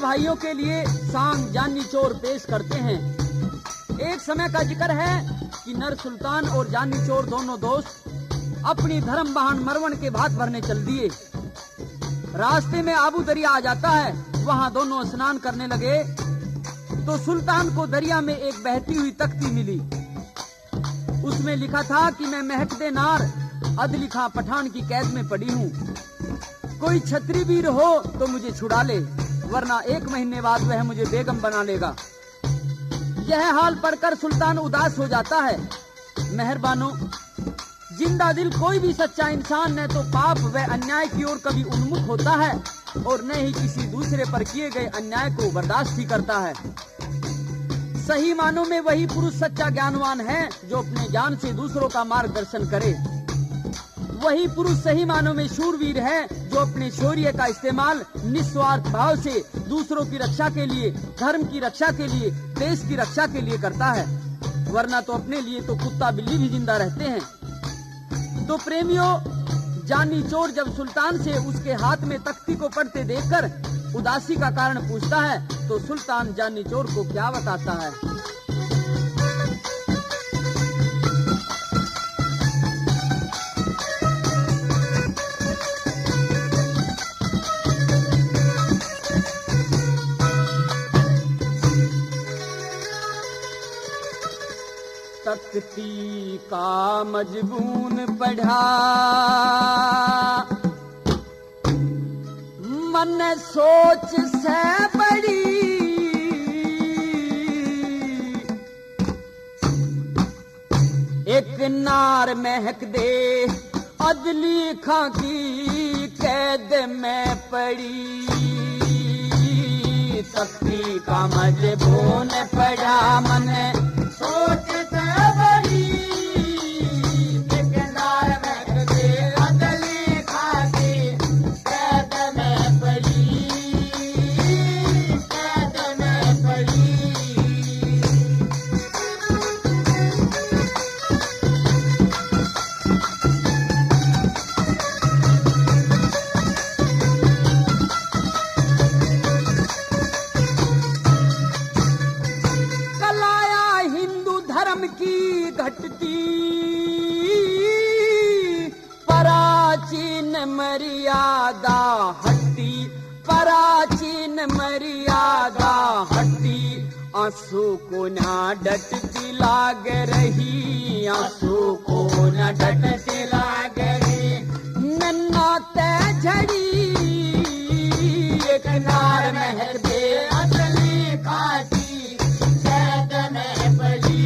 भाइयों के लिए सांग जानी चोर पेश करते हैं। एक समय का जिक्र है कि नर सुल्तान और जानी चोर दोनों दोस्त अपनी धर्म बहान मरवन के भात भरने चल दिए। रास्ते में आबू दरिया आ जाता है, वहाँ दोनों स्नान करने लगे तो सुल्तान को दरिया में एक बहती हुई तख्ती मिली। उसमें लिखा था कि मैं महकदे नार अदली खां पठान की कैद में पड़ी हूँ, कोई छत्री वीर हो तो मुझे छुड़ा ले, वरना 1 महीने बाद वह मुझे बेगम बना लेगा। यह हाल पढ़कर सुल्तान उदास हो जाता है। मेहरबानो, जिंदा दिल कोई भी सच्चा इंसान न तो पाप व अन्याय की ओर कभी उन्मुख होता है और न ही किसी दूसरे पर किए गए अन्याय को बर्दाश्त ही करता है। सही मानों में वही पुरुष सच्चा ज्ञानवान है जो अपने ज्ञान से दूसरों का मार्गदर्शन करे। वही पुरुष सही मानों में शूरवीर है जो अपने शौर्य का इस्तेमाल निस्वार्थ भाव से दूसरों की रक्षा के लिए, धर्म की रक्षा के लिए, देश की रक्षा के लिए करता है, वरना तो अपने लिए तो कुत्ता बिल्ली भी जिंदा रहते हैं। तो प्रेमियों, जानी चोर जब सुल्तान से उसके हाथ में तख्ती को पढ़ते देखकर उदासी का कारण पूछता है तो सुल्तान जानी चोर को क्या बताता है। तख्ती का मजबून पढ़ा मन सोच से बड़ी, एक नार महक दे अदली खां की कैद में पड़ी। तख्ती का मजबून पढ़ा मन सोच से बड़ी, एक नार महक दे अदली खां की कैद में पड़ी, कैद में पड़ी। की घटती प्राचीन मर्यादा हट्टी, प्राचीन मर्यादा हट्टी। आंसू को ना डटती लाग रही, आंसू को ना डटती लाग रही। नन्ना ते झड़ी एक नार महक दे अदली खां की कैद में पड़ी।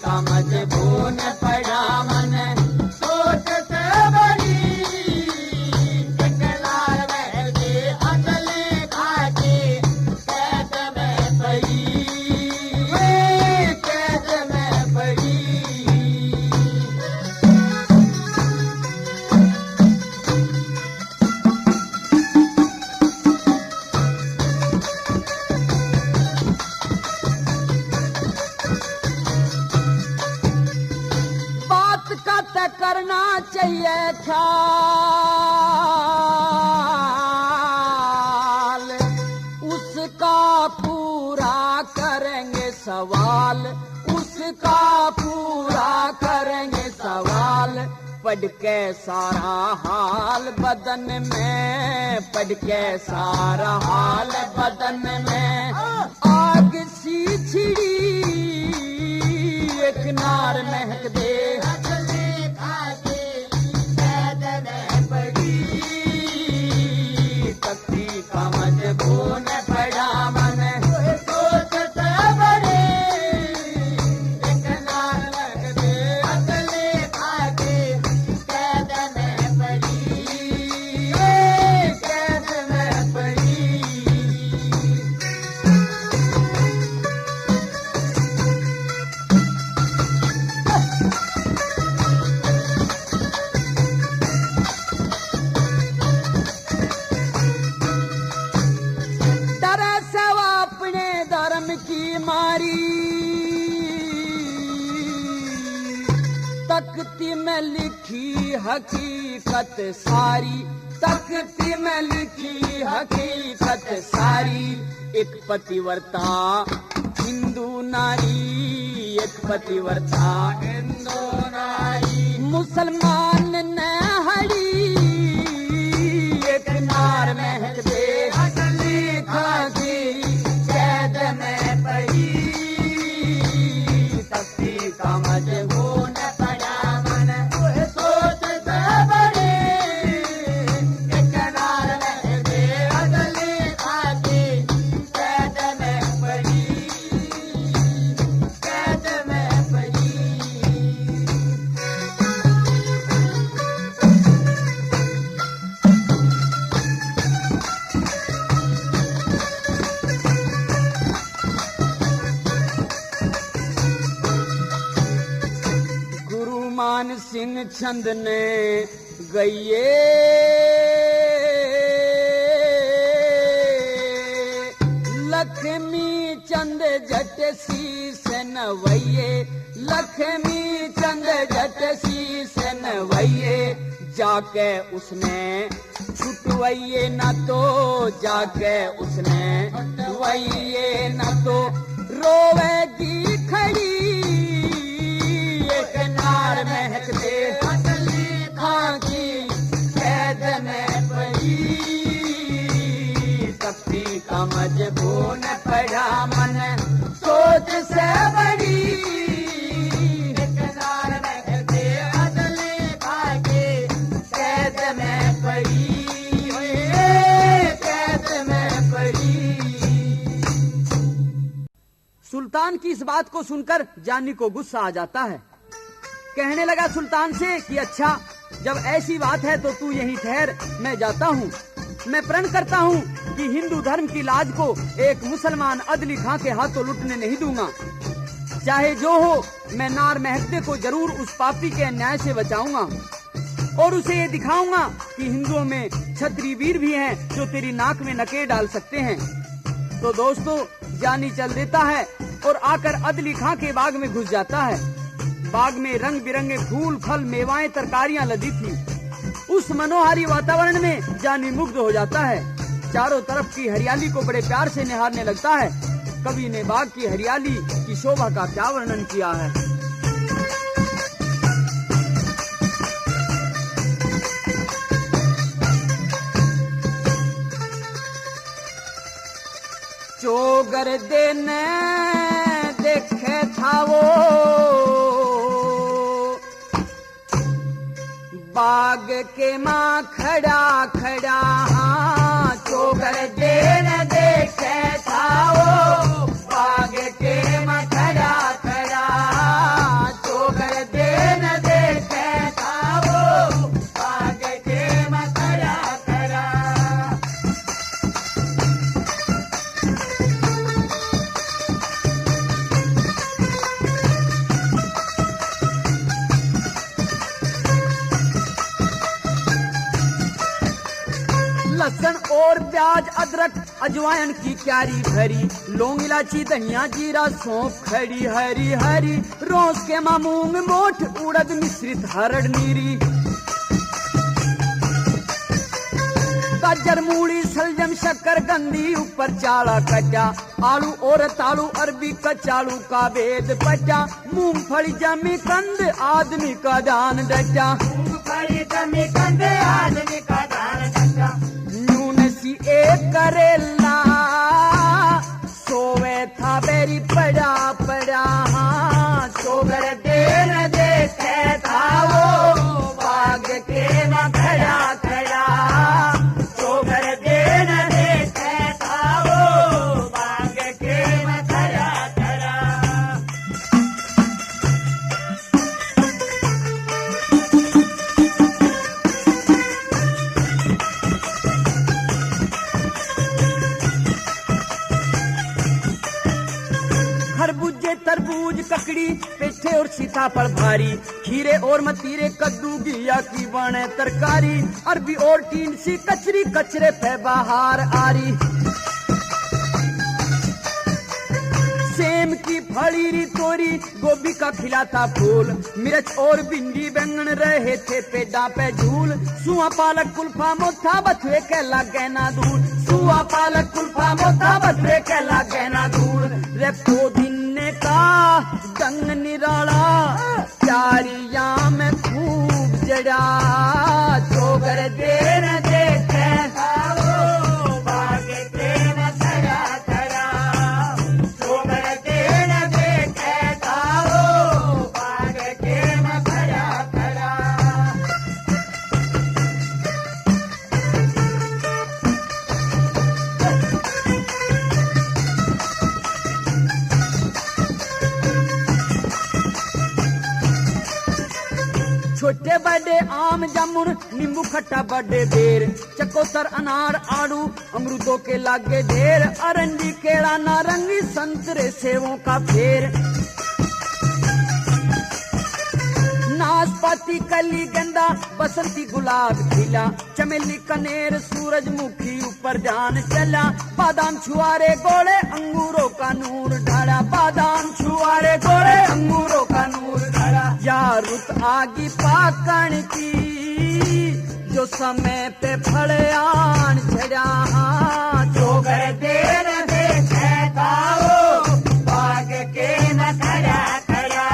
का मजबून पढ़ा मन सोच से बड़ी, एक नार महक दे अदली खां की कैद में पड़ी, कैद में पड़ी। करना चाहिए ख्याल, उसका पूरा करेंगे सवाल, उसका पूरा करेंगे सवाल। पढ़ के सारा हाल बदन में, पढ़ के सारा हाल बदन में आग सी छिड़ी। एक नार महक दे मजबून पढ़ा मन सोच से बड़ी, एक नार महक दे अदली खां की कैद में पड़ी, कैद में पड़ी। की मारी तख्ती में लिखी हकीकत सारी, तख्ती में लिखी हकीकत सारी। एक पतिव्रता हिंदू नारी, एक पतिव्रता हिंदू नारी। मुसलमान ने हड़ी एक नार महक दे असली खाकी कैद में पड़ी। तख्ती का मजबून पड़ा मन सोच से बड़ी। एक नार महक दे असली खाकी कैद में पड़ी, कैद में पड़ी। मान सिंह चंद ने गइये लक्ष्मी चंद जट शीस नवैये। लक्ष्मी चंद जट शीस नवैये। जाके उसने छुटवैये न तो, जाके उसने छुटवैये न तो रोवेगी खड़ी। एक नार महक दे असली खाकी कैद में पड़ी। तख्ती का मजबून पड़ा मन सोच से बड़ी। एक नार महक दे असली खाकी कैद में पड़ी, कैद में पड़ी। सुल्तान की इस बात को सुनकर जानी को गुस्सा आ जाता है। कहने लगा सुल्तान से कि अच्छा, जब ऐसी बात है तो तू यहीं ठहर, मैं जाता हूँ। मैं प्रण करता हूँ कि हिंदू धर्म की लाज को एक मुसलमान अदली खां के हाथों लुटने नहीं दूंगा। चाहे जो हो, मैं नार महकते को जरूर उस पापी के अन्याय से बचाऊंगा और उसे ये दिखाऊंगा कि हिंदुओं में क्षत्रिय वीर भी हैं जो तेरी नाक में नकेल डाल सकते हैं। तो दोस्तों, जानी चल देता है और आकर अदली खां के बाग में घुस जाता है। बाग में रंग बिरंगे फूल, फल, मेवाएं, तरकारियां लदी थी। उस मनोहारी वातावरण में जानी मुग्ध हो जाता है। चारों तरफ की हरियाली को बड़े प्यार से निहारने लगता है। कवि ने बाग की हरियाली की शोभा का क्या वर्णन किया है। चोगर देने देखे था वो बाग के माँ खड़ा खड़ा। हाँ, चोगर देने देखे था वो बाग के माँ खड़ा खड़ा। चोगर देने देखे था वो बाग के माँ खड़ा खड़ा। लहसुन और प्याज, अदरक, अजवाइन की क्यारी भरी, लौंग, इलायची, धनिया, जीरा, सौंफ खड़ी हरी हरी। रोज के मूंग, मोठ, उड़द मिश्रित हरड़ नीरी। गाजर, मूली, सलजम, शक्कर गंदी, ऊपर चाला कच्चा। आलू और तालू, अरबी कचालू का वेद पचा। मूंगफली, जमी कंद, आदमी का दान डचा। मूंगफली, जमी कंद, आदमी का दान डचा। एक करेला सोवे था बेरी पड़ा पड़ा। हाँ, चोगर देन देखे था वो बाग के न खड़ा खड़ा। चोगर देन देखे था वो बाग के न खड़ा खड़ा। खरबूजे, तरबूज, ककड़ी, पेठे और सीताफल भारी। खीरे और मतीरे, कद्दू, घिया की बने तरकारी। अरबी और टीन सी कचरी, कचरे पे बाहर आरी। सेम की फली री तोरी गोभी का खिलाता फूल, मिर्च और भिंडी बैंगन रहे थे पेड़ा पे झूल। सुआ पालक कुल्फा मोथा बथुए के लागे ना दूर, सुआ पालक कुल्फा मोथा बथुए के लागे ना दूर। रे पोदीने का डंग निराला चारिया में खूब जड़ा, चोगर देर देखे छोटे बड़े आम जामुन नींबू खट्टा बड़े बेर, चकोतर अनार आड़ू अमरूदों के लागे ढेर। अरंडी केला नारंगी संतरे सेवों का फेर, नाशपाती कली गेंदा बसंती गुलाब खिला, चमेली कनेर सूरजमुखी ऊपर जान चला। बादाम छुआरे गोले अंगूरों का नूर ढाड़ा, बादाम छुआरे गोले अंगूरों का नूर ढाड़ा। या रुत आगी पाकण की जो समय पे फल आन छड़ा, चोगर देर देखे ताओ बाग के न खड़ा खड़ा,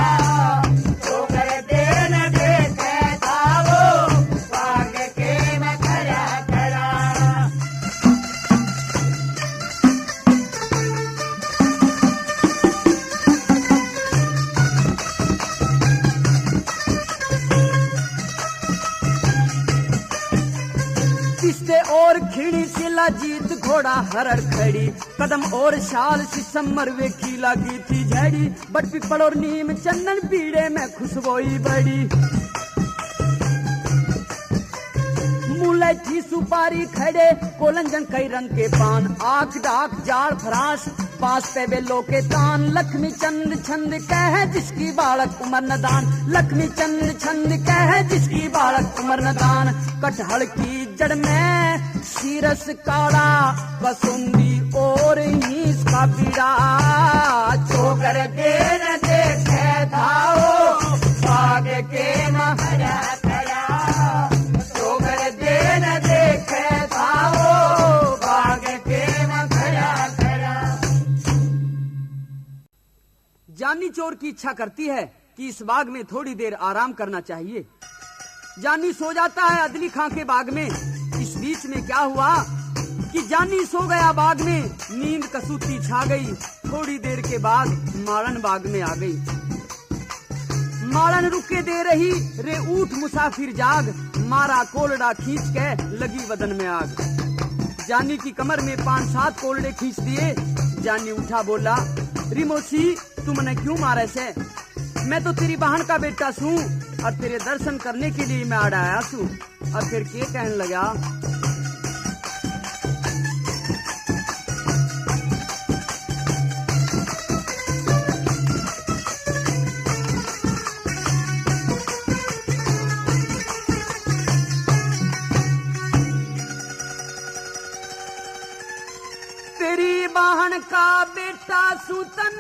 चोगर देर देखे ताओ बाग के न खड़ा खड़ा। पिस्ते और खिड़ी सिला जीत घोड़ा हरड़ खड़ी, कदम और शाल शीशम मरवे की लगी थी झड़ी। बट पिपल और नीम चंदन पीड़े में खुशबोई बड़ी, मुलैठी सुपारी खड़े कोलंजन कई रंग के पान। आंख डाक जाड़ फरास पास पे बेलो के तान, लक्ष्मी चंद छंद कह जिसकी बालक उमर नदान, लक्ष्मी चंद छंद कह जिसकी बालक उमर नदान। कटहल की जड़ में शीरस काला बसुंदी और हीस का बीड़ा, चोकर देर देखे धाओ बाग के न खड़ा खड़ा, चोकर देर देखे धाओ बाग के न खड़ा खड़ा। जानी चोर की इच्छा करती है कि इस बाग में थोड़ी देर आराम करना चाहिए। जानी सो जाता है अदली खां के बाग में। इस बीच में क्या हुआ कि जानी सो गया बाग में, नींद कसूती छा गई। थोड़ी देर के बाद मालन बाग में आ गई। मालन रुके दे रही रे ऊठ मुसाफिर जाग, मारा कोलड़ा खींच के लगी बदन में आग। जानी की कमर में 5-7 कोलड़े खींच दिए। जानी उठा बोला, रिमोसी तू मने क्यों मारे से? मैं तो तेरी बहन का बेटा सूं और तेरे दर्शन करने के लिए मैं आया सूं। और फिर के कहने लगा, तेरी बहन का बेटा सूतन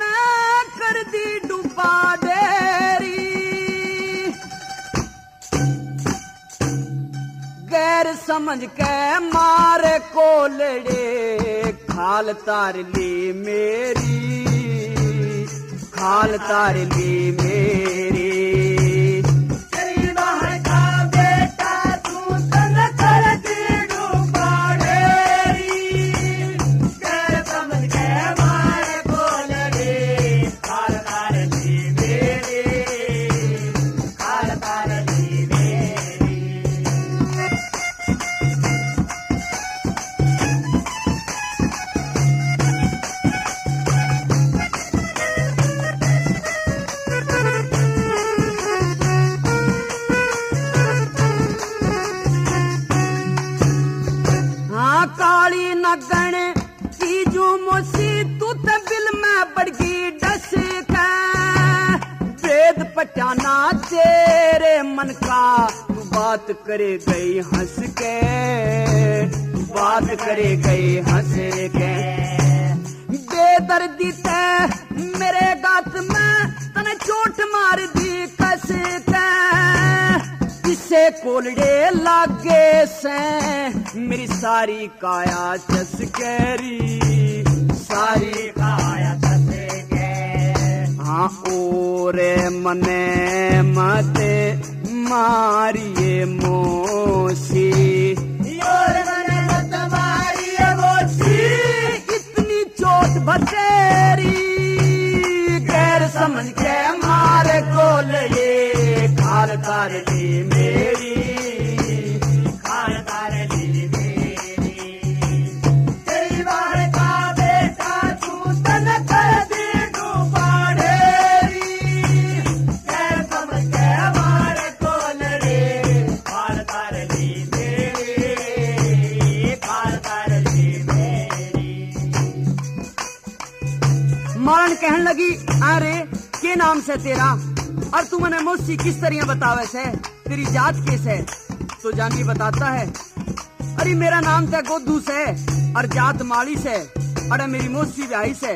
कर दी डूबा डेरी, गैर समझ के मारे कोलड़े खाल तार ली मेरी, खाल तार ली मेरी। तेरी बहन का बेटा सूतन कर दी डूबा डेरी, गैर समझ के मारे कोलड़े खाल तार ली मेरी, खाल तार ली मेरी। काली नगन की जो मोसी तू तो बिल में बढ़ गई डस का, वेद पटाना तेरे मन का तू बात करे गई हंस के, बात करे गई हंस के। वेद बेदर्दी ते मेरे गात में तने चोट मार दी कैसे ते किसे कोलड़े लागे से मेरी सारी काया चसकेरी सारी काया चसके हाँ और मने मते मारिए मोसी और मने मत मारिए मोसी इतनी चोट बतेरी गैर समझ के मारे कोल ये खाल कर ली मेरी खाल कर ली मेरी तेरी बार का बेटा तू तन कर दी डूबा ढेरी गैर समझ के मारे कोल रे खाल कर ली मेरी खाल कर ली मेरी। मारन कहन लगी अरे के नाम से तेरा और तू मने मुझसे किस तरह बतावे से तेरी जात किस है। तो जानी बताता है अरे मेरा नाम तो गोदू से और जात माली से अरे मेरी मौसी ब्याही से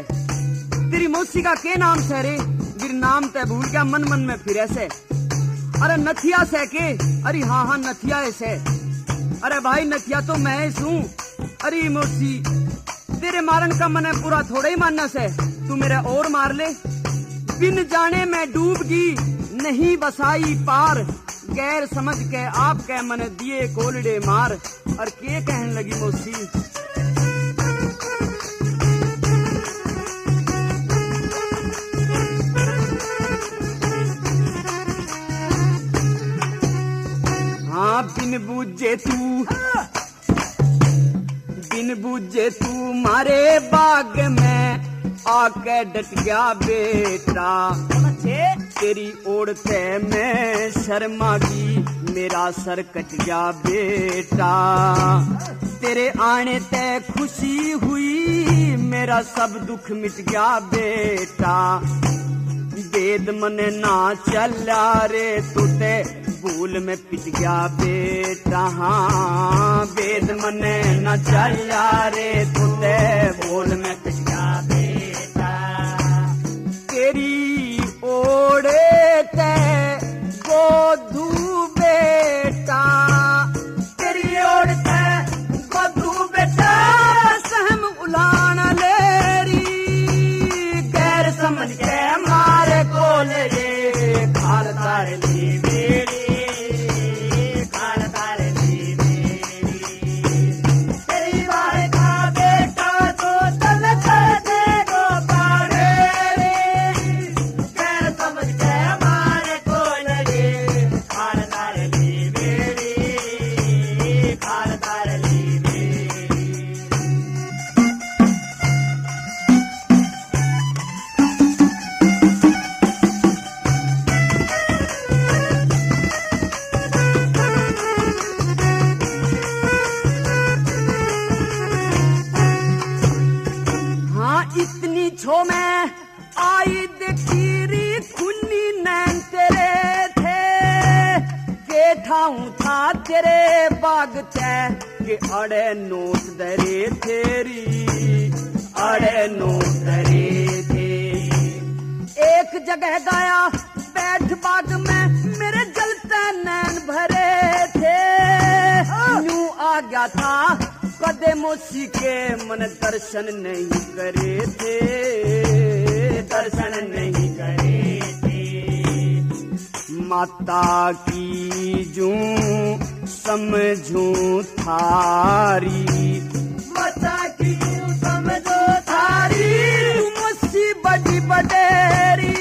तेरी मौसी का के नाम से रे गिर नाम ते भूल गया मन मन में फिरे से अरे नथिया से के अरे हाँ हाँ नथिया से अरे भाई नथिया तो मैं हूँ अरे मौसी तेरे मारन का मने पूरा थोड़ा ही मानना से तू मेरा और मार ले बिन जाने मैं डूब गई नहीं बसाई पार गैर समझ के आप के मन दिए कोलड़े मार और के कहन लगी मौसी हाँ बिन बूझे तू मारे बाग में आके डट गया बेटा तेरी ओढ़ते मैं शर्मा की मेरा सर कट गया बेटा तेरे आने ते खुशी हुई मेरा सब दुख मिट गया बेटा वेद मने ना चला रे तुते भूल में पिट गया बेटा हाँ वेद मने ना चला रे तुते भूल में पिट गया बेटा तेरी ओढ़े ते गोधू बेटा तेरी ओढ़ते गोधू बेटा सहम उलान लेरी गैर समझ के मारे कोल ये खाल तार ली मेरी खाल तार ली मेरी तेरी बार का बेटा तो तन कर दे गो पाड़ेरी गैर समझ के मारे कोल ये खाल तार ली मेरी खाल तार ली मेरी। हाँ इतनी छो में आई देखीरी खुन्नी नैन तेरे थे के ठाऊं था तेरे बाग थे के अड़े नोट दरे तेरी अड़े नोट दरे थे एक जगह गया बैठ बाग में मेरे जलते नैन भरे थे यूं आ गया था कदे मौसी के मन दर्शन नहीं करे थे दर्शन नहीं करे थे माता की जूं समझूं थारी माता की जूं समझो थारी मौसी बड़ी बडेरी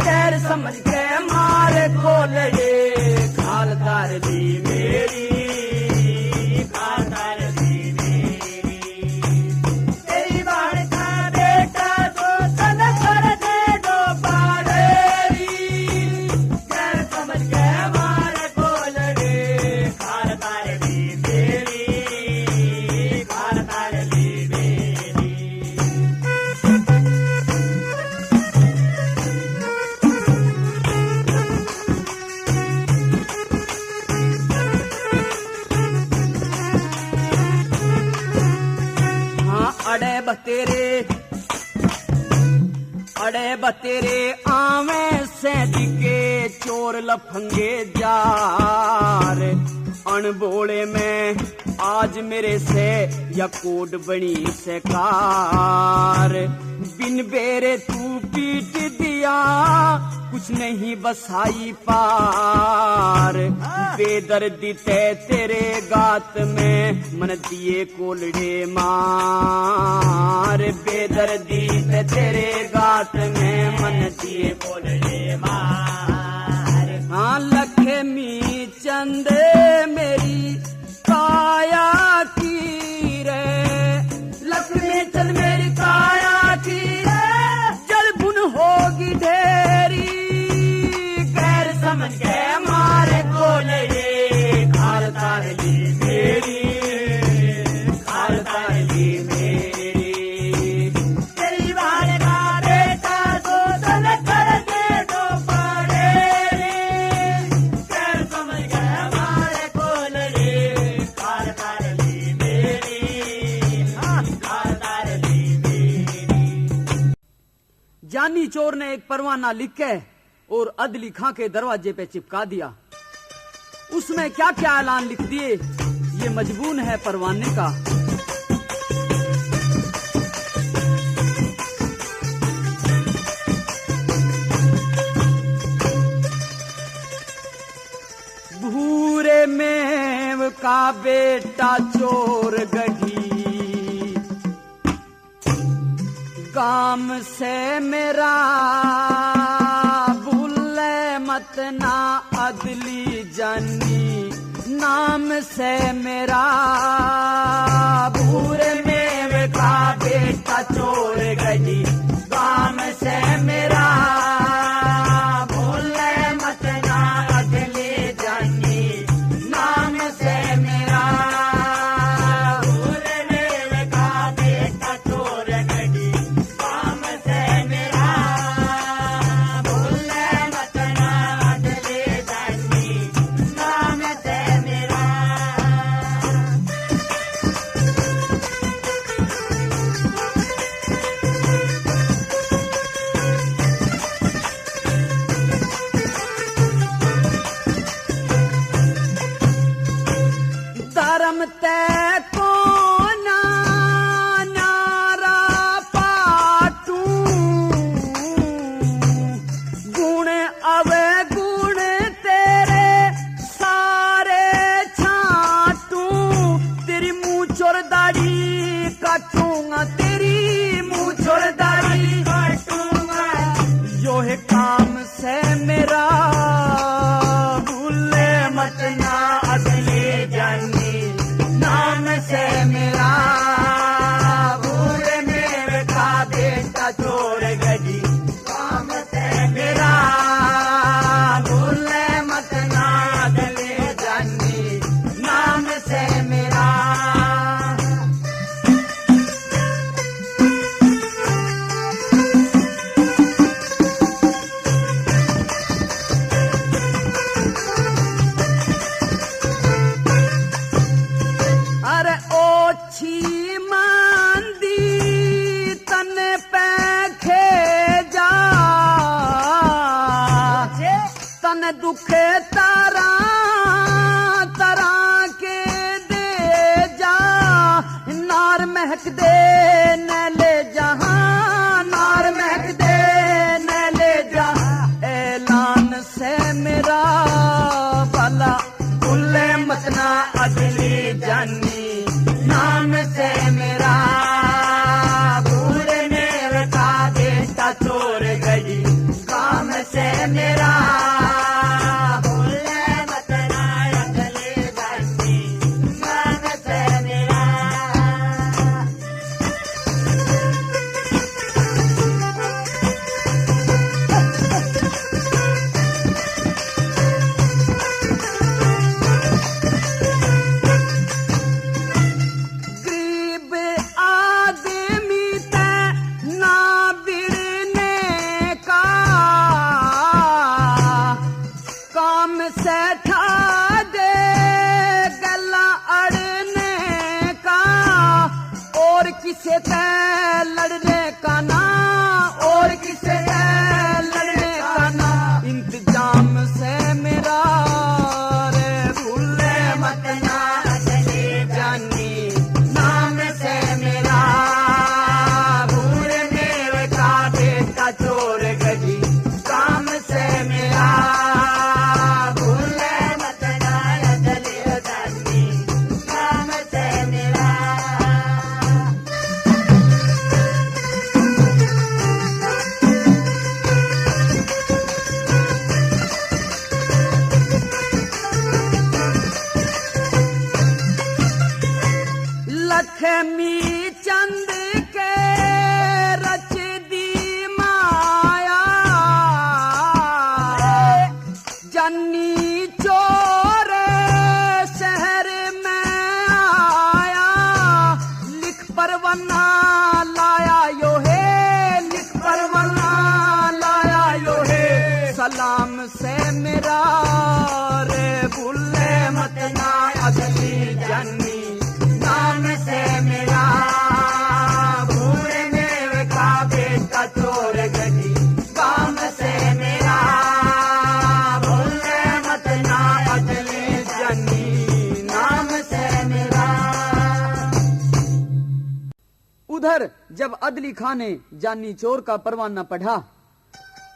गैर समझ के मारे खोल ये खाल तार दी मेरी तेरे लड़े बतेरे आवे से दिखे चोर लफंगे जार अनबोले में आज मेरे से या कोड बनी से कार बिन बेरे तू पीट दिया कुछ नहीं बसाई पार बेदर्दी तेरे गात में मन दिए कोलड़े मार बेदर्दी तेरे गात में मन दिए कोलड़े मार हाँ लक्ष्मी चंद मेरी काया की रे लक्ष्मी चंद मेरी काया की रे जल बुन होगी ढेरी गैर समझ के मारे कोलड़े खाल तारली मेरी खाल तारली मेरी तेरी बार का बेटा तो सन कर दे तो पड़े गैर समझ के मारे कोलड़े खाल तारली मेरी खाल तारली मेरी। जानी चोर ने एक परवाना लिख के और अदली खां के दरवाजे पे चिपका दिया। उसमें क्या क्या ऐलान लिख दिए ये मजबून है परवाने का। भूरे मेव का बेटा चोर गढ़ी काम से मेरा मत ना अदली जानी नाम से मेरा भूरे में का बेटा चोर गई काम से मेरा भूले मत ना अदली जानी नाम से मेरा भूरे में का बेटा चोर गई काम से मेरा तै को नारा पाटू गुण अवे गुण तेरे सारे छाटू तेरी मुँह चोर दाढ़ी काटूंगा तेरी मुँह चोर दाढ़ी काटूंगा यो है काम से मेरा भूले मत ना अगले जानी नाम से मेरा भूरे मेरे का बेटा चोर गई काम से मेरा भूले मत ना गले जानी नाम से मेरा। अरे ओछी मांदी तन पे खेजा तन दुखे तारा तारा के दे जा नार महक दे न ले जहां नार महक दे न ले जा ऐलान से मेरा भला भूले मत ना अगली जानी नाम से मेरा भूरे मेरे का बेटा चोर गई काम से मेरा भूले मत ना अगले जानी नाम से मेरा। किसे ते लड़ने का ना और किसे चंद के रच दी माया, जानी चोर शहर में आया, लिख परवाना लाया यो है, लिख परवाना लाया यो है, सलाम से मेरा रे भूले मत ना अगली जन्मी, नाम से मेरा भूलने का बेटा चोर गली, काम से मेरा भूले मत ना अगली जन्मी, नाम से मेरा। उधर जब अदली खां ने जानी चोर का परवाना पढ़ा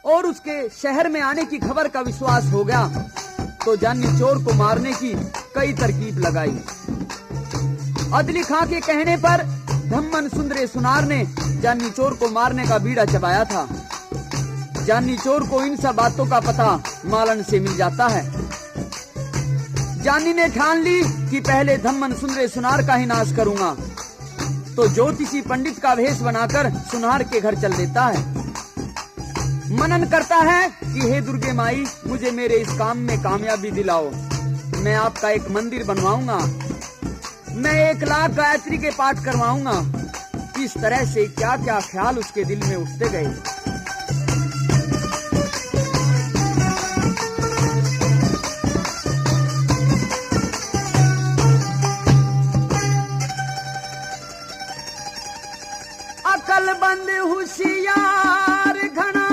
और उसके शहर में आने की खबर का विश्वास हो गया, तो जानी चोर को मारने की कई तरकीब लगाई। अदली खां के कहने पर धम्मन सुंदरे सुनार ने जानी चोर को मारने का बीड़ा चबाया था। जानी चोर को इन सब बातों का पता मालन से मिल जाता है। जानी ने ठान ली कि पहले धम्मन सुंदरे सुनार का ही नाश करूंगा, तो ज्योतिषी पंडित का भेष बनाकर सुनार के घर चल देता है। मनन करता है कि हे दुर्गे माई, मुझे मेरे इस काम में कामयाबी दिलाओ, मैं आपका एक मंदिर बनवाऊंगा, मैं 1,00,000 गायत्री के पाठ करवाऊंगा। इस तरह से क्या क्या ख्याल उसके दिल में उठते गए। अकलबंद होशियार घना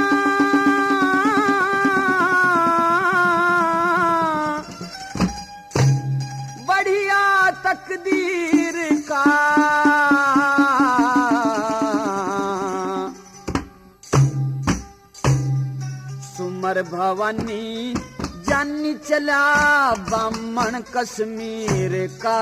बढ़िया तकदीर का, सुमर भवानी जानी चला बामण कश्मीर का।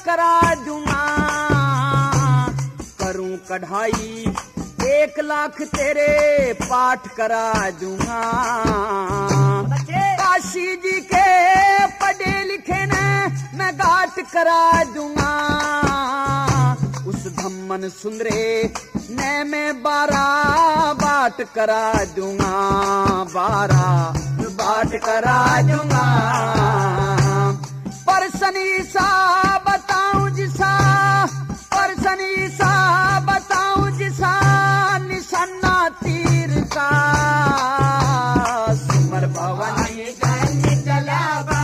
करा दूंगा, करूं कढ़ाई 1,00,000 तेरे पाठ करा दूंगा। काशी जी के पढ़े लिखे ने मैं घाट करा दूंगा, उस धम्मन सुंदरे ने मैं 12 बाट करा दूंगा, 12 बाट करा दूंगा। परसनी सा बताऊं जिसा, परसनी सा बताऊं जिसा, निशाना तीर का। सुमर भवानी जानी चलावा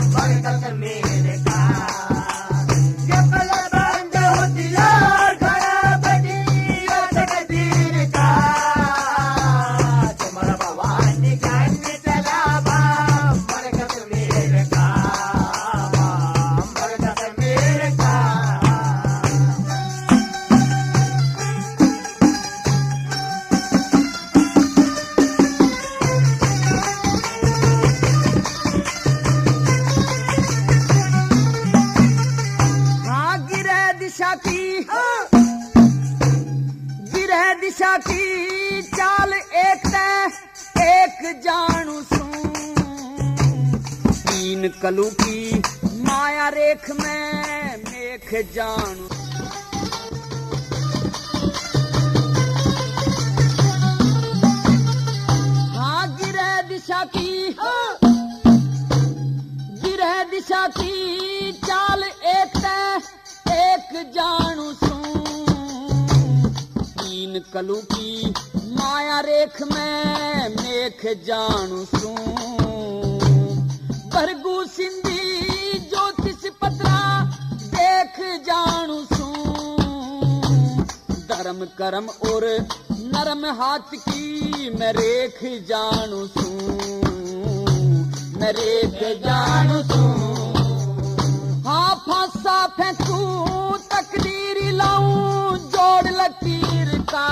बरकत मेरे का, ये बलबंद होशियार घड़ा बड़ी तकदीर का। सुमर भवानी जानी चलावा बरकत मेरे का। दिशा की चाल एक तय एक जानू सूं, 3 कलू की माया रेख में मेख जानू। हाँ गिरह दिशा की, गिरह दिशा की चाल एक तय एक जानू सूं, 3 कलू की माया रेख में मेख जानू सूं। भरगू सिंधी ज्योतिष पत्रा देख जानू सूं, धर्म कर्म और नरम हाथ की मैं रेख जानू सूं, घरे पे जानू तू। हाँ फांसा फेंकू तकदीर लाऊं जोड़ लकीर का,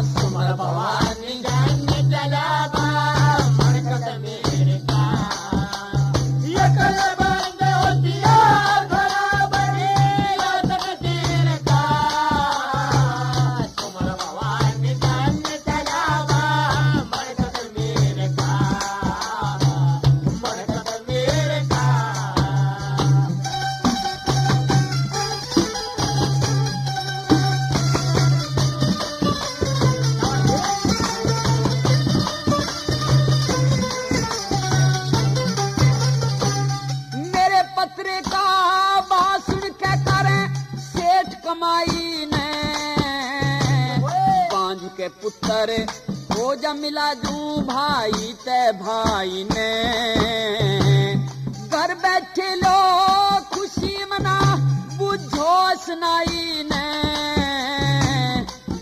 सुमर भवानी जाने जलावा मरकत मेरे का। ये कल बंद होतिया भरा बने तकदीर का, सुमर भवानी जाने जलावा मरकत मेरे का, मरकत मेरे का। मेरे पत्रे का बासुर क्या करे सेठ कमाई ने, बांझ के पुत्र हो जा मिला जू भाई ते भाई ने। घर बैठे लो खुशी मना बुझो सुनाई ने,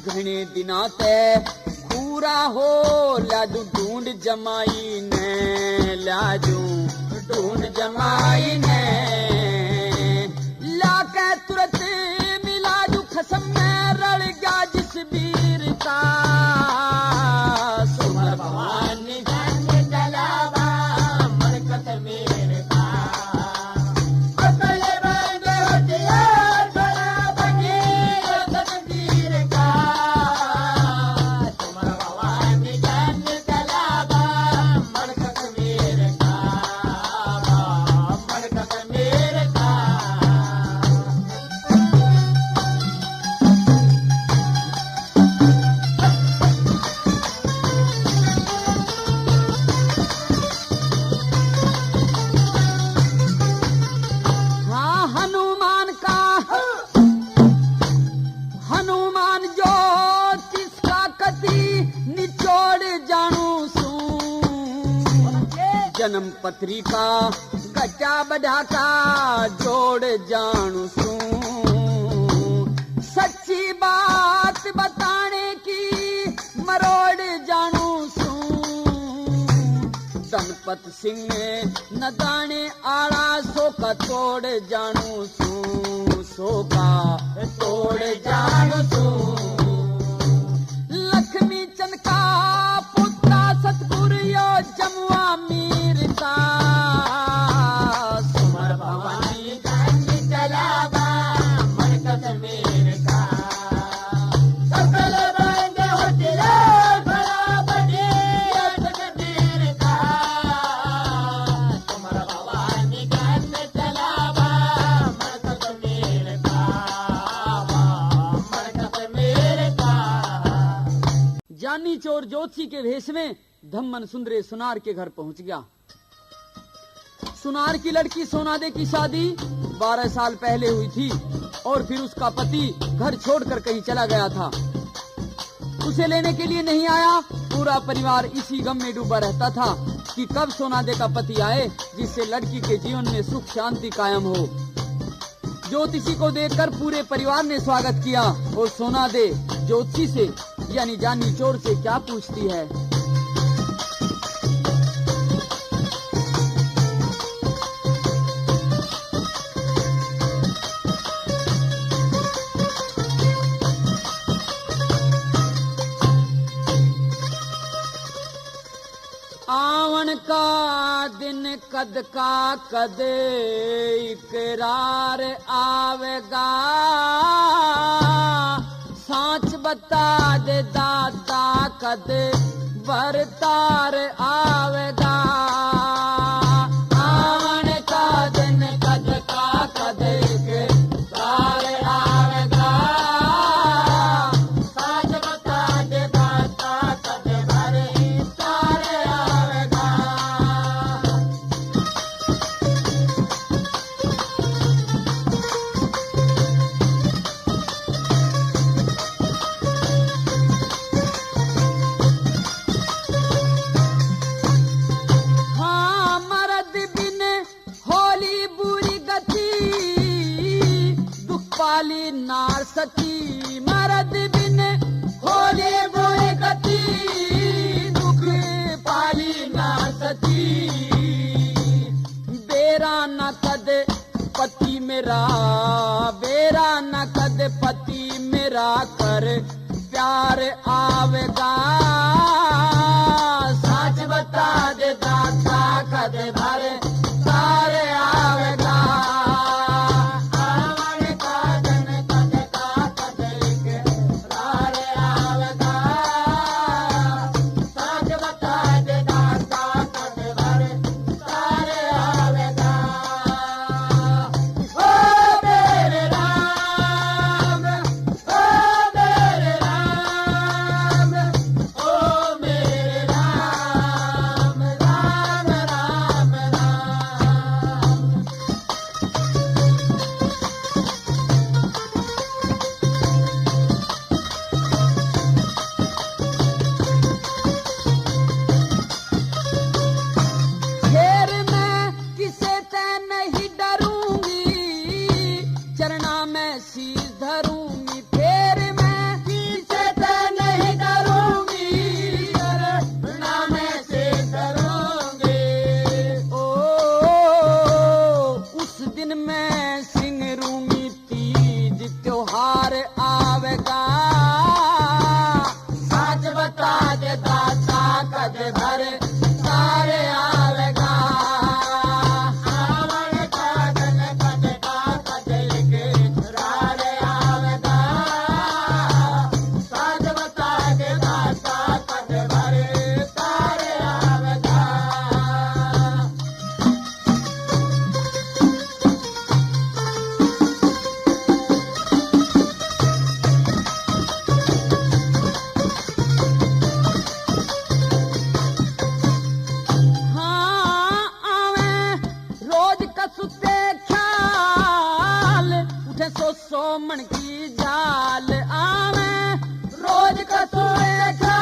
घने दिना ते पूरा हो लाजू ढूंढ जमाई ने, लाजू ढूंढ जमाई ने। लाके तुरंत मिला जू खसम में रल गया जिस वीर का, सुमर भवानी जाने जलावा मरकत मेरे का। अकल बंद होतिया भरा बने तकदीर का, सुमर भवानी जाने जलावा मरकत मेरे का, मरकत मेरे का। हाँ हनुमान जो तिसका कति निचोड़ जानू सू, जन्म पत्रिका गचा बढ़ा का जोड़ जानू सू। सच्ची बात बताने की मरोड़ जानू सू, धनपत सिंह न दाने आड़ा सो का तोड़ जानू सू, सो का तोड़ जानू सू। लक्ष्मी चंद का पुत्रा सतगुरु यो जमुआ मीर का, सुमर भवानी जाने जलावा मरकत मेरे का। सकल बंद होतिया भरा बने तकदीर का, सुमर भवानी जाने जलावा मरकत मेरे का, मरकत मेरे का। जानी चोर ज्योतिषी के भेष में धम्मन सुंदरे सुनार के घर पहुंच गया। सुनार की लड़की सोनादे की शादी 12 साल पहले हुई थी और फिर उसका पति घर छोड़कर कहीं चला गया था। उसे लेने के लिए नहीं आया। पूरा परिवार इसी गम में डूबा रहता था कि कब सोनादे का पति आए जिससे लड़की के जीवन में सुख शांति कायम हो। ज्योतिषी को देखकर पूरे परिवार ने स्वागत किया और सोनादे ज्योतिषी से यानी जानी चोर से क्या पूछती है। आवन का दिन कद का कद इकरार आवेगा, सांच बता दे दाता कद बरतार आवेगा। आवन का दिन कद का कद इकरार आवेगा, सांच बता दे दाता कद बरतार आवेगा। वाली नार सती मर्द बिन होली बुरी गति, दुख पाली नार सती। सौ मन की झाल आवे रोज कसोए खा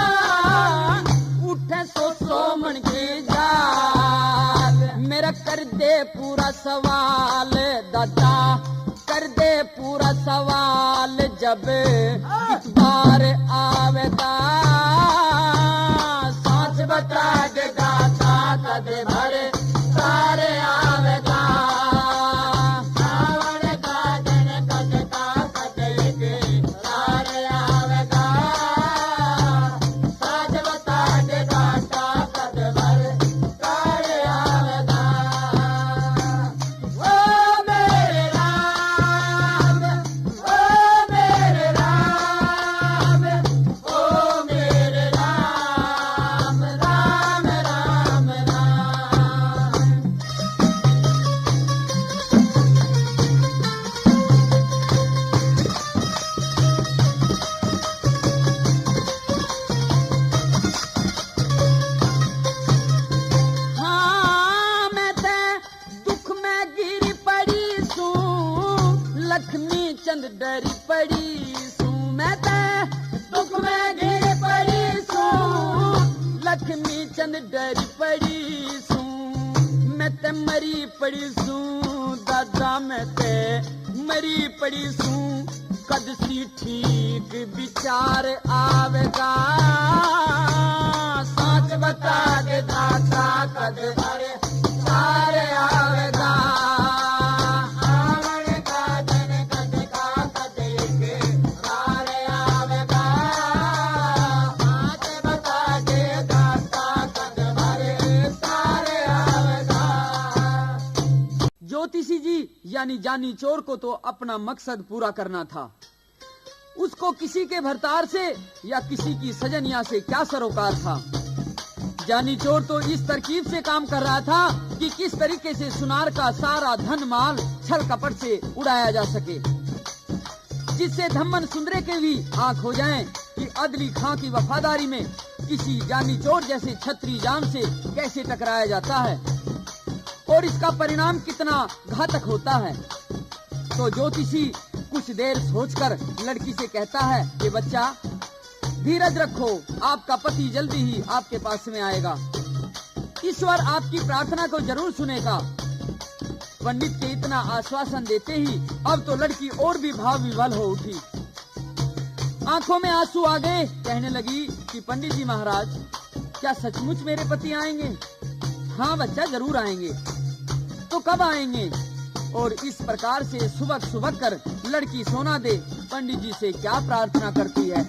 उठे सौ मन की झाल मेरा कर दे पूरा सवाल दादा कर दे पूरा सवाल जब इतबार आवेगा सांच बता दे दाता कद भर तारे आवेगा सावन का दिन कद का कद एक तारे आवेगा सांच बता दे दाता कद भर तारे आवेगा ओ मेरे राम ओ मेरे राम ओ मेरे राम राम राम राम हाँ मैं ते दुख में गिरी पड़ी सू लक्ष्मी चंद डरी पड़ी सू मैं ते दुख में गिरी पड़ी सू लक्ष्मी चंद डरी पड़ी सू मैं ते मरी पड़ी सू दादा मैं ते मरी पड़ी सू कद सी ठीक विचार आवेगा साच बता दे दाता कद विचार आवेगा आवन का दिन कद का कद एक तार आवेगा साच बता दे दाता कद तार आवेगा ज्योतिषी जी यानी जानी चोर को तो अपना मकसद पूरा करना था उसको किसी के भरतार से या किसी की सजनिया से क्या सरोकार था जानी चोर तो इस तरकीब से काम कर रहा था कि किस तरीके से सुनार का सारा धन माल छल कपट से उड़ाया जा सके जिससे धम्मन सुंदरे के भी आंख हो जाएं कि अदली खां की वफादारी में किसी जानी चोर जैसे छत्री जान से कैसे टकराया जाता है और इसका परिणाम कितना घातक होता है तो ज्योतिषी कुछ देर सोचकर लड़की से कहता है कि बच्चा धीरज रखो आपका पति जल्दी ही आपके पास में आएगा ईश्वर आपकी प्रार्थना को जरूर सुनेगा पंडित के इतना आश्वासन देते ही अब तो लड़की और भी भाव विवल हो उठी आंखों में आंसू आ गए कहने लगी कि पंडित जी महाराज क्या सचमुच मेरे पति आएंगे हाँ बच्चा जरूर आएंगे तो कब आएंगे और इस प्रकार से सुबह सुबह कर लड़की सोना दे पंडित जी से क्या प्रार्थना करती है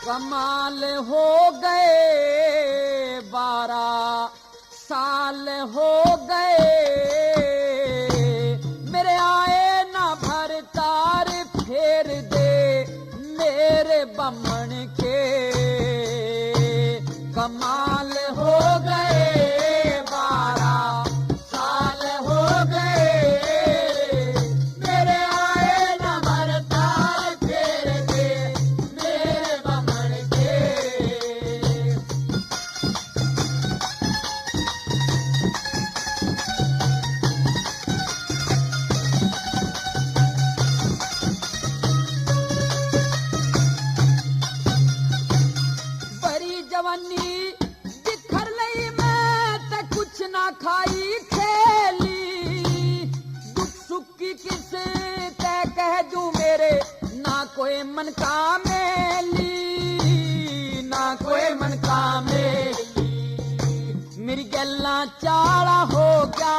कमाल हो गए 12 साल हो गए मेरे आए ना भरतार फेर दे मेरे बमन के कमाल हो गए 12 साल हो गए मेरे आए ना भरतार फेर दे मेरे बमन के बड़ी जवानी बिखर लई मैं ते कुछ ना खाई खेली दुख सुख की किस ते कह दूं मेरे ना कोई मन का मेली ना कोई मन का मेली मेरी गल्ला चाला हो गया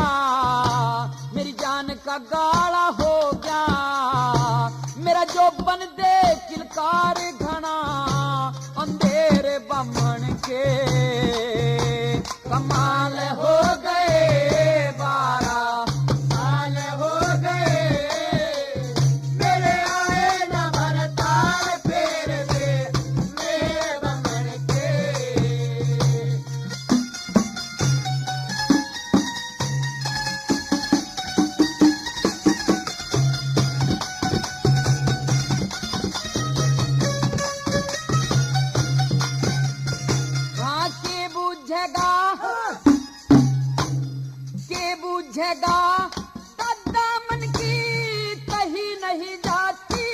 मेरी जान का गाला हो गया मेरा जो बन दे किलकार घना अंधेरे बमन के कमाल हो गए 12 साल हो गए मेरे आए ना भरतार फेर दे मेरे बमन के बूझेगा दामन की कहीं नहीं जाती,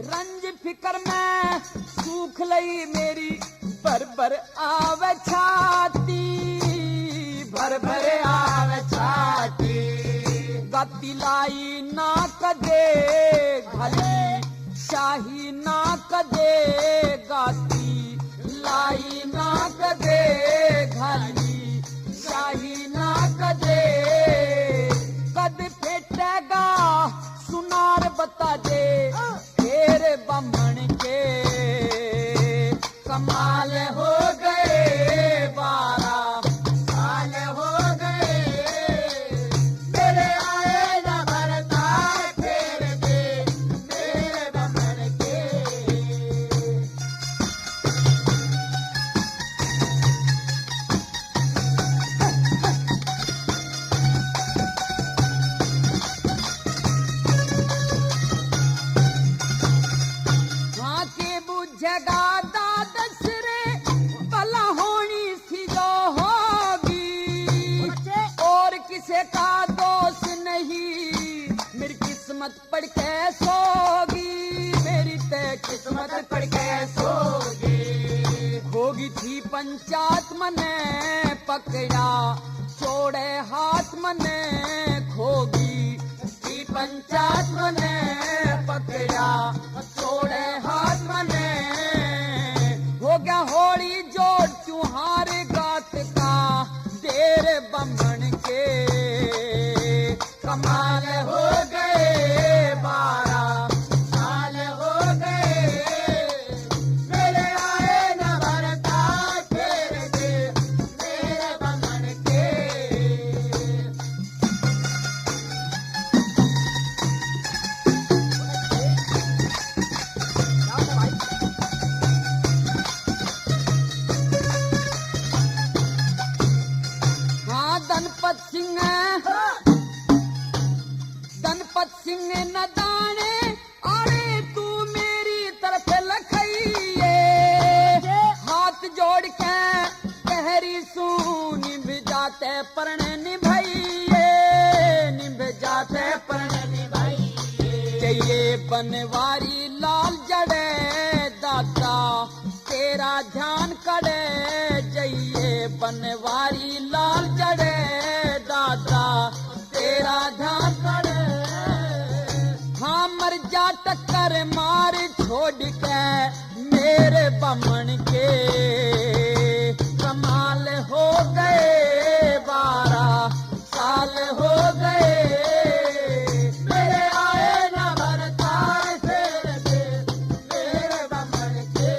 रंज फिकर में सूख लई मेरी भर भर आवे छाती, भर भर आवे छाती। गति लाई ना कदे घली शाही ना कदे गाती, लाई ना कदे घली शाही ना कदे। कद फेटेगा सुनार बता दे फेर बमन के, कमाल हो गए 12 साल हो गए, मेरे आए न भरता फेर दे मेरे बमन के। हाँ के बुझेगा दादस रे भला होनी सी जो होगी, और किसे का दोष नहीं मेरी किस्मत पढ़ के सोगी, मेरी तय किस्मत पढ़ के सोगी। होगी थी पंचायत मने पकड़ा छोड़े हाथ मने खोगी, थी पंचायत मने पकड़ा छोड़े हाथ मने। हो गया होली जोड़ चुहार गात का देर बमन के, कमाल हो गए 12 साल हो गए, मेरे आए न भरता फेर दे मेरे बमन के। हाँ धनपत सिंह न दाने अरे तू मेरी तरफ लखइए, हाथ जोड़ के कहरी सू निभ जाते परण निभाइए, निभ जाते परण निभाइए। चाहिए बनवारी लाल जड़े दाता तेरा ध्यान करे, जाइए बनवारी लाल जड़े दाता तेरा ध्यान करे। हाँ मर जा टक्कर मार छोड़ के मेरे बमन के, कमाल हो गए 12 साल हो गए, मेरे आए न भरता फेर दे मेरे बमन के।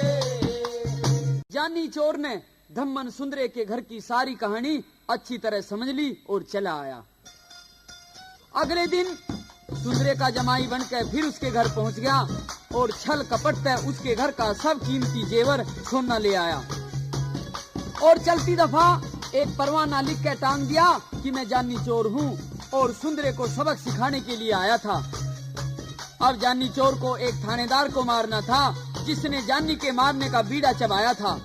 जानी चोर ने धम्मन सुंदरे के घर की सारी कहानी अच्छी तरह समझ ली और चला आया। अगले दिन सुंदरे का जमाई बनकर फिर उसके घर पहुंच गया और छल कपट से उसके घर का सब कीमती जेवर सोना ले आया, और चलती दफा एक परवाना लिख के टांग दिया कि मैं जानी चोर हूँ और सुंदरे को सबक सिखाने के लिए आया था। अब जानी चोर को एक थानेदार को मारना था जिसने जानी के मारने का बीड़ा चबाया था।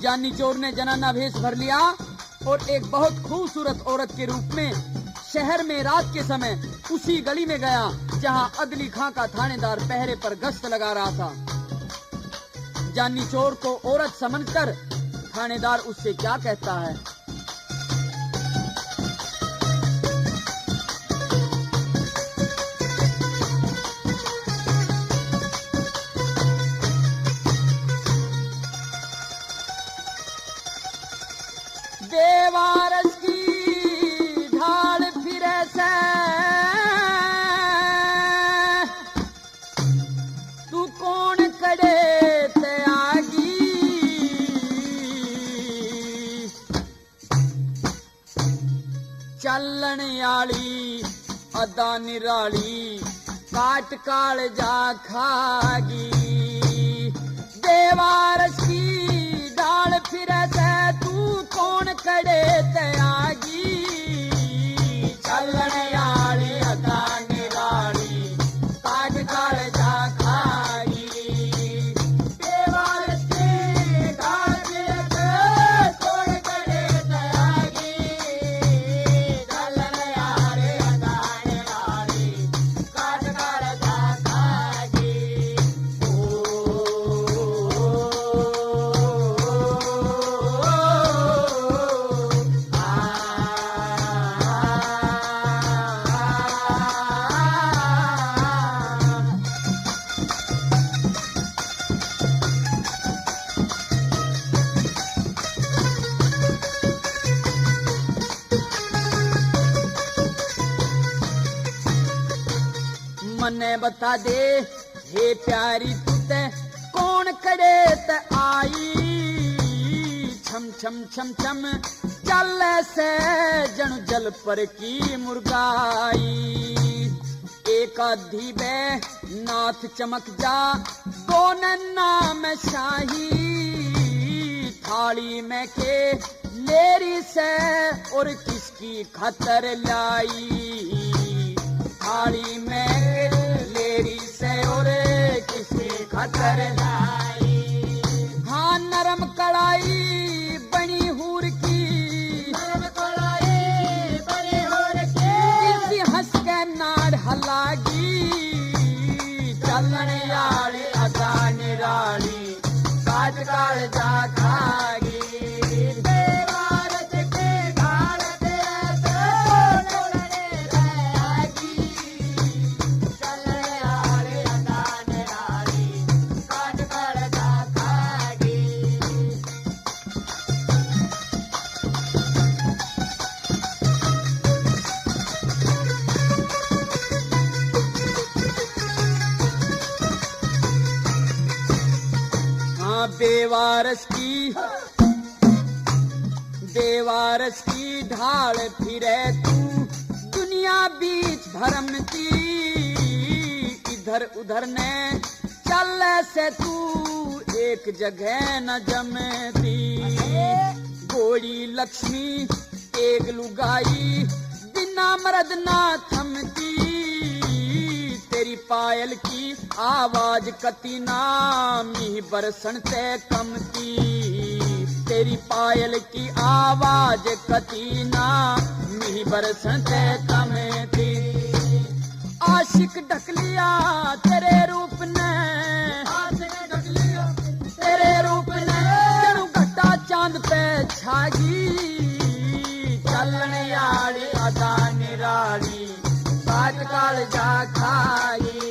जानी चोर ने जनाना भेष भर लिया और एक बहुत खूबसूरत औरत के रूप में शहर में रात के समय उसी गली में गया जहां अदली खां का थानेदार पहरे पर गश्त लगा रहा था। जानी चोर को औरत समझकर थानेदार उससे क्या कहता है। देवारस की ढाल फिरे से तू कौन करे ते आगी, चलन आली अदा निराली काट काल जा खागी। देवारस की ढाल फिरे से तू कौन करे तयागी, चलन आली अदा निराली काट काल जा खागी। देवारस की ढाल फिरे से कौन करे तयागी, मैं बता दे हे प्यारी तुते कौन करे त आई छम छम छम छम चल से जन जल पर की मुर्गाई एक आधी बे नाथ चमक जा दो नाम शाही थाली में के लेरी से और किसकी खतर लाई थाली में लेरी से और किसकी खतर लाई हाँ नरम कड़ाई बनी हूर की नरम कड़ाई बनी हूर की किसी हंस के नाड़ हलागी चलन यारी अदा निराली काट काल जा खागी बेवारस की ढाल फिरे तू दुनिया बीच भरमती इधर उधर ने चल से तू एक जगह न जमती गोरी लक्ष्मी एक लुगाई बिना मर्द ना थमती तेरी पायल की आवाज कती नामी बरसन ते कमती तेरी पायल की आवाज कती नामी बरसन ते कमती आशिक ढक लिया तेरे रूप ने आशिक ढक लिया तेरे रूप ने जणू घटा चांद पे छागी चलन यारी अदा निराली काट काल जा खाई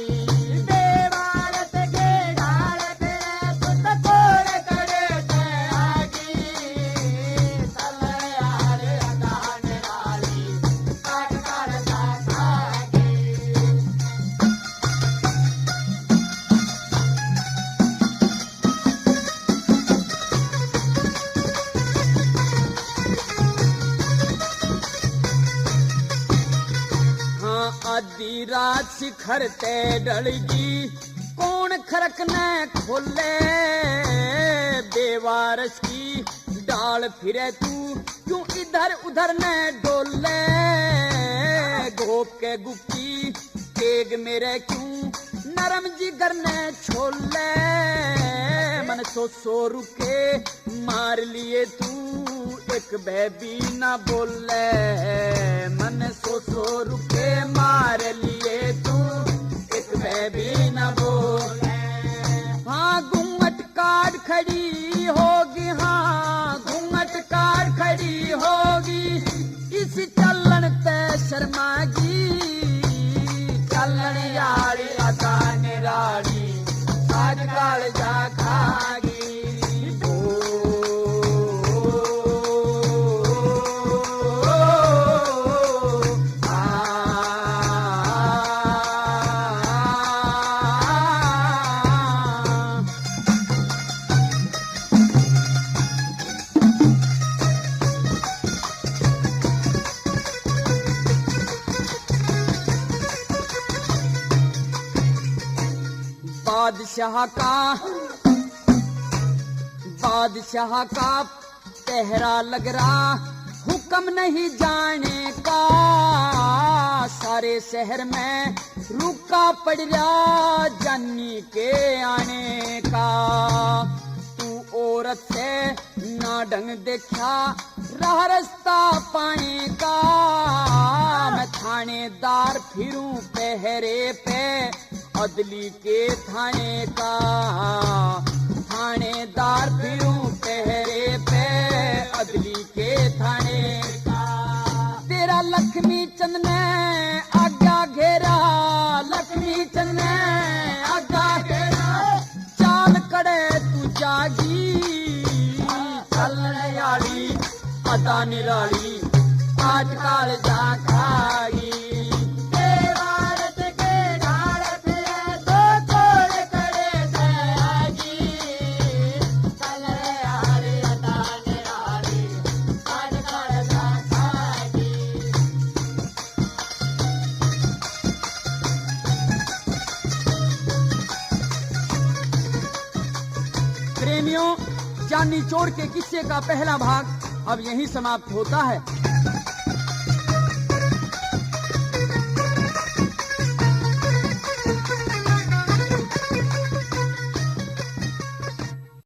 आधी रात शिखर ते डलगी कौन खरक न खोले बेवारस की डाल फिरे तू क्यों इधर उधर न डोले गोप के गुप्ती तेग मेरे क्यों नरम जिगर ने छोले मन सो रुके मार लिए तू एक बेबी न बोले मन सो रुके मार लिए तू एक बेबी न बोले हाँ घूंघट काट खड़ी होगी हाँ घूंघट काट खड़ी होगी इस चलन पे शर्मागी चलन यारी अदा निराली आज काल जा खागी बादशाह का पहरा लग रहा हुक्म नहीं जाने का सारे शहर में रुका पड़ रहा जानी के आने का तू औरत से ना ढंग देखा राह रास्ता पाने का मैं थानेदार फिरूं पहरे पे अदली के थाने का थानेदार फिरूं पहरे पे अदली के थाने का तेरा लक्ष्मी चंद ने आज्ञा घेरा लक्ष्मी चंद ने आज्ञा घेरा चाल कड़े तू जागी चल यारी अदा निराली आज काल जा खाई भारत के ढाल पे प्रेमियों, जानी चोर के किस्से का पहला भाग अब यहीं समाप्त होता है।